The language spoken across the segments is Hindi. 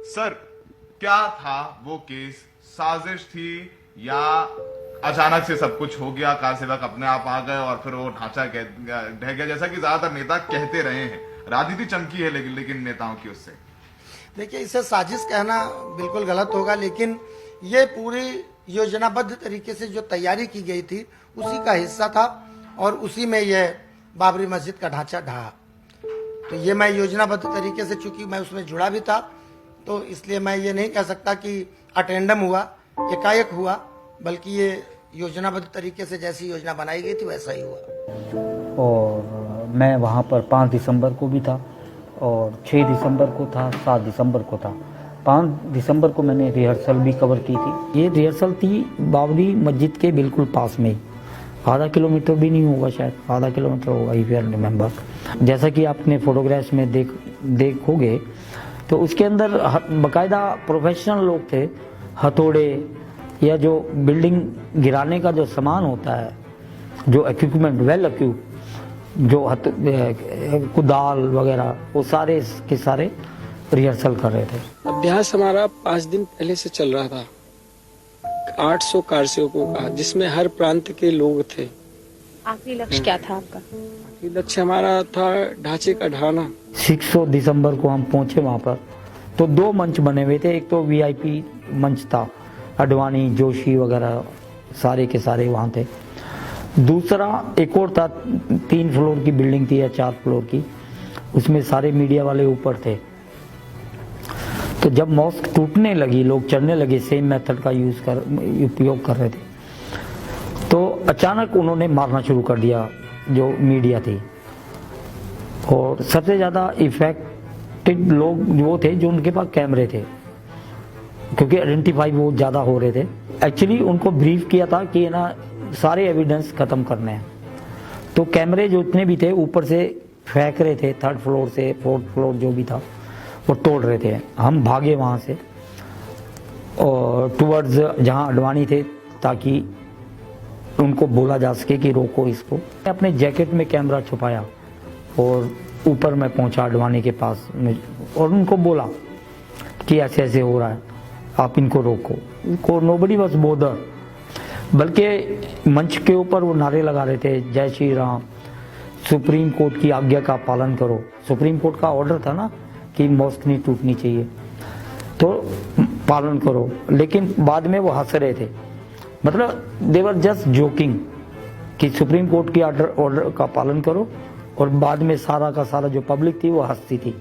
सर, क्या था वो केस? साजिश थी या अचानक से सब कुछ हो गया, कार सेवक अपने आप आ गए और फिर वो ढांचा ढह गया, जैसा कि ज्यादातर नेता कहते रहे हैं? राजनीति चमकी है लेकिन नेताओं की उससे। देखिए, इसे साजिश कहना बिल्कुल गलत होगा, लेकिन ये पूरी योजनाबद्ध तरीके से जो तैयारी की गई थी उसी का हिस्सा था और उसी में यह बाबरी मस्जिद का ढांचा ढहा। तो ये मैं योजनाबद्ध तरीके से, चूंकि मैं उसमें जुड़ा भी था, तो इसलिए मैं ये नहीं कह सकता कि अटेंडम हुआ, एकाएक हुआ, बल्कि ये योजनाबद्ध तरीके से जैसी योजना बनाई गई थी वैसा ही हुआ। और मैं वहाँ पर 5 दिसंबर को भी था और 6 दिसंबर को था, 7 दिसंबर को था। 5 दिसंबर को मैंने रिहर्सल भी कवर की थी। ये रिहर्सल थी बाबरी मस्जिद के बिल्कुल पास में ही, आधा किलोमीटर भी नहीं होगा, शायद आधा किलोमीटर होगा, इफ आई रिमेम्बर। जैसा कि आपने फोटोग्राफ्स में देखोगे तो उसके अंदर बाकायदा प्रोफेशनल लोग थे। हथौड़े या जो बिल्डिंग गिराने का जो सामान होता है, जो इक्विपमेंट वेल इक्विप, जो कुदाल वगैरह, वो सारे के सारे रिहर्सल कर रहे थे। अभ्यास हमारा 5 दिन पहले से चल रहा था। 800 कारसेवकों का, जिसमें हर प्रांत के लोग थे। आखिरी लक्ष्य क्या था आपका? आखिरी लक्ष्य हमारा था ढांचे का ढहाना। 6 दिसंबर को हम पहुंचे वहां पर, तो 2 मंच बने हुए थे। एक तो वीआईपी मंच था, अडवाणी, जोशी वगैरह सारे के सारे वहां थे। दूसरा एक और था, 3 फ्लोर की बिल्डिंग थी या 4 फ्लोर की, उसमें सारे मीडिया वाले ऊपर थे। तो जब मॉस्क टूटने लगी, लोग चढ़ने लगे, सेम मेथड का उपयोग कर रहे थे, तो अचानक उन्होंने मारना शुरू कर दिया जो मीडिया थी। और सबसे ज्यादा इफेक्टेड लोग वो थे जो उनके पास कैमरे थे, क्योंकि आइडेंटिफाई वो ज्यादा हो रहे थे। एक्चुअली उनको ब्रीफ किया था कि ना सारे एविडेंस खत्म करने हैं, तो कैमरे जो इतने भी थे ऊपर से फेंक रहे थे, 3rd फ्लोर से 4th फ्लोर जो भी था वो तोड़ रहे थे। हम भागे वहां से और टुवर्ड्स जहां अडवाणी थे, ताकि उनको बोला जा सके कि रोको इसको। अपने जैकेट में कैमरा छुपाया और ऊपर मैं पहुंचा अडवाणी के पास और उनको बोला कि ऐसे ऐसे हो रहा है, आप इनको रोको। नोबडी वाज बोदर, बल्कि मंच के ऊपर वो नारे लगा रहे थे, जय श्री राम, सुप्रीम कोर्ट की आज्ञा का पालन करो। सुप्रीम कोर्ट का ऑर्डर था ना कि मॉस्क नहीं टूटनी चाहिए, तो पालन करो। लेकिन बाद में वो हंस रहे थे, मतलब दे वर जस्ट जोकिंग कि सुप्रीम कोर्ट की ऑर्डर का पालन करो, और बाद में सारा का सारा जो पब्लिक थी वो हंसती थी।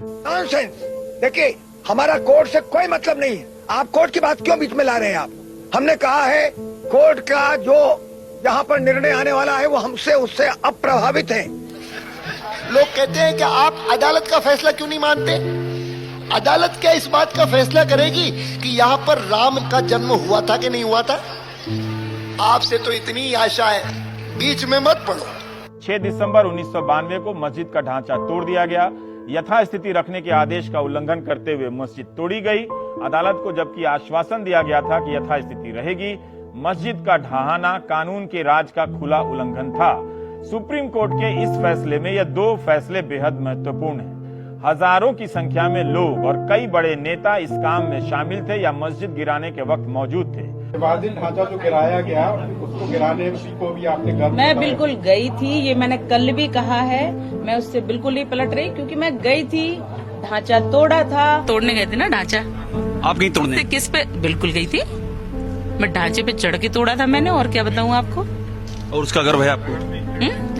देखिए, हमारा कोर्ट से कोई मतलब नहीं है, आप कोर्ट की बात क्यों बीच में ला रहे हैं? आप, हमने कहा है कोर्ट का जो यहाँ पर निर्णय आने वाला है वो हमसे उससे अप्रभावित है। लोग कहते हैं कि आप अदालत का फैसला क्यों नहीं मानते? अदालत क्या इस बात का फैसला करेगी कि यहाँ पर राम का जन्म हुआ था कि नहीं हुआ था? आपसे तो इतनी आशा है, बीच में मत पड़ो। 6 दिसंबर 1992 को मस्जिद का ढांचा तोड़ दिया गया। यथास्थिति रखने के आदेश का उल्लंघन करते हुए मस्जिद तोड़ी गई। अदालत को जबकि आश्वासन दिया गया था कि यथास्थिति रहेगी, मस्जिद का ढहाना कानून के राज का खुला उल्लंघन था। सुप्रीम कोर्ट के इस फैसले में यह 2 फैसले बेहद महत्वपूर्ण हैं। हजारों की संख्या में लोग और कई बड़े नेता इस काम में शामिल थे या मस्जिद गिराने के वक्त मौजूद थे। विवादित ढांचा जो गिराया गया, उसको गिराने को भी आपने मैं बिल्कुल गई थी, ये मैंने कल भी कहा है, मैं उससे बिल्कुल नहीं पलट रही, क्योंकि मैं गई थी, ढांचा तोड़ा था। तोड़ने गए थे ना ढांचा? आप कहीं तोड़ने? किस पे? बिल्कुल गई थी मैं, ढांचे पे चढ़ के तोड़ा था मैंने, और क्या बताऊँ आपको। और उसका गर्व है आपको?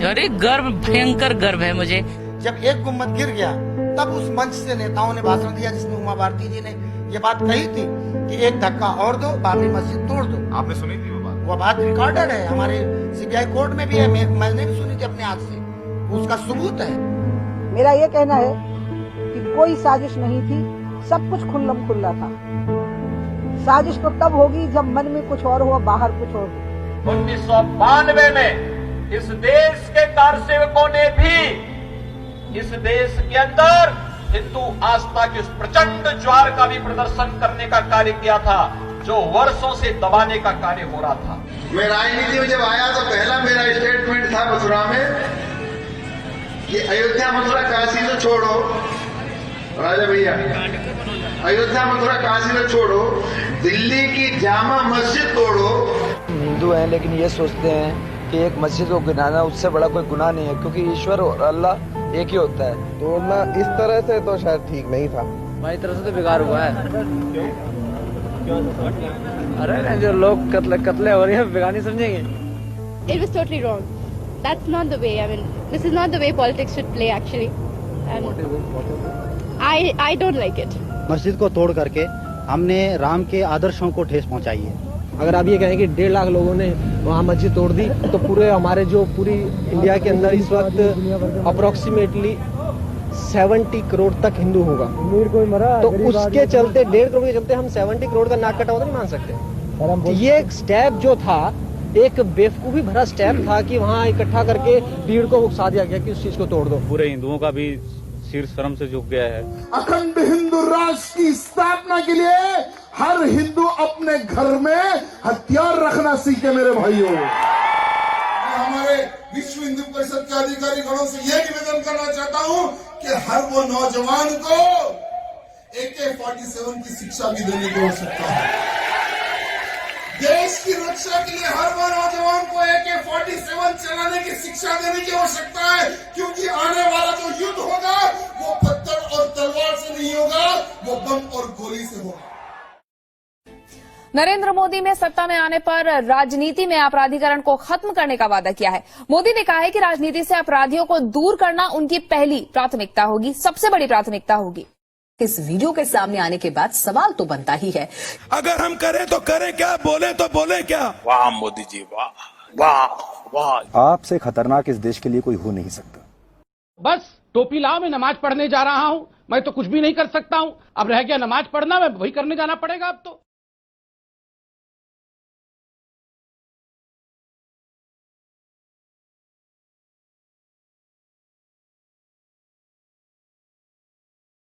अरे गर्व, भयंकर गर्व है मुझे। जब एक गुम्बद गिर गया तब उस मंच से नेताओं ने भाषण दिया, जिसमें उमा भारती जी ने ये बात कही थी कि एक धक्का और दो, बाबरी मस्जिद तोड़ दो। आपने सुनी थी वो बात? वो बात रिकॉर्डेड है, हमारे सीबीआई कोर्ट में भी है, मैंने भी सुनी थी अपने हाथ से, उसका सबूत है। मेरा ये कहना है कि कोई साजिश नहीं थी, सब कुछ खुल्लम खुल्ला था। साजिश तो तब होगी जब मन में कुछ और हो, बाहर कुछ और हो। 1992 में इस देश के कारसेवकों ने भी इस देश के अंदर हिंदू आस्था की उस प्रचंड ज्वार का भी प्रदर्शन करने का कार्य किया था, जो वर्षों से दबाने का कार्य हो रहा था। मैं राजनीति में जब आया तो पहला मेरा स्टेटमेंट था मथुरा में कि अयोध्या मथुरा काशी तो छोड़ो राजा भैया, अयोध्या मथुरा काशी में छोड़ो, दिल्ली की जामा मस्जिद तोड़ो। हिंदू हैं लेकिन ये सोचते हैं कि एक मस्जिद को गिराना उससे बड़ा कोई गुनाह नहीं है, क्योंकि ईश्वर और अल्लाह एक ही होता है। तोड़ना इस तरह से तो शायद ठीक नहीं था। हमारी तरफ से तो बेकार हुआ है। अरे जो लोग कत्ले हो रहे हैं बेकार नहीं समझेंगे। It was totally wrong. That's not the way. I mean, this is not the way politics should play actually. And I don't like it. मस्जिद को तोड़ करके हमने राम के आदर्शों को ठेस पहुंचाई है। अगर आप ये कहें कि 1.5 लाख लोगों ने वहाँ मस्जिद तोड़ दी, तो पूरे हमारे जो पूरी इंडिया के अंदर इस वक्त अप्रोक्सीमेटली 70 करोड़ तक हिंदू होगा। तो उसके चलते 1.5 करोड़ के चलते हम 70 करोड़ का नाक कटा हुआ नहीं मान सकते। तो ये एक स्टेप जो था, एक बेवकूफी भरा स्टेप था कि वहाँ इकट्ठा करके भीड़ को उकसा दिया गया कि उस चीज को तोड़ दो। पूरे हिंदुओं का भी सिर शर्म से झुक गया है। अखंड हिंदू राष्ट्र की स्थापना के लिए हर हिंदू अपने घर में हथियार रखना सीखे मेरे भाइयों। हमारे विश्व हिंदू परिषद के अधिकारी गणों से यह निवेदन करना चाहता हूं कि हर वो नौजवान को AK-47 की शिक्षा भी देने की आवश्यकता है। देश की रक्षा के लिए हर वो नौजवान को AK-47 चलाने की शिक्षा देने की आवश्यकता है, क्योंकि आने वाला जो युद्ध होगा वो पत्थर और तलवार से नहीं होगा, वो बम और गोली से होगा। नरेंद्र मोदी ने सत्ता में आने पर राजनीति में आपराधीकरण को खत्म करने का वादा किया है। मोदी ने कहा है कि राजनीति से अपराधियों को दूर करना उनकी पहली प्राथमिकता होगी, सबसे बड़ी प्राथमिकता होगी। इस वीडियो के सामने आने के बाद सवाल तो बनता ही है, अगर हम करें तो करें क्या, बोले तो बोले क्या। वाह मोदी जी, वाह वाह वाह। आपसे खतरनाक इस देश के लिए कोई हो नहीं सकता। बस टोपी लाओ, मैं नमाज पढ़ने जा रहा हूँ। मैं तो कुछ भी नहीं कर सकता हूँ। अब रह गया नमाज पढ़ना, मैं वही करने जाना पड़ेगा अब तो।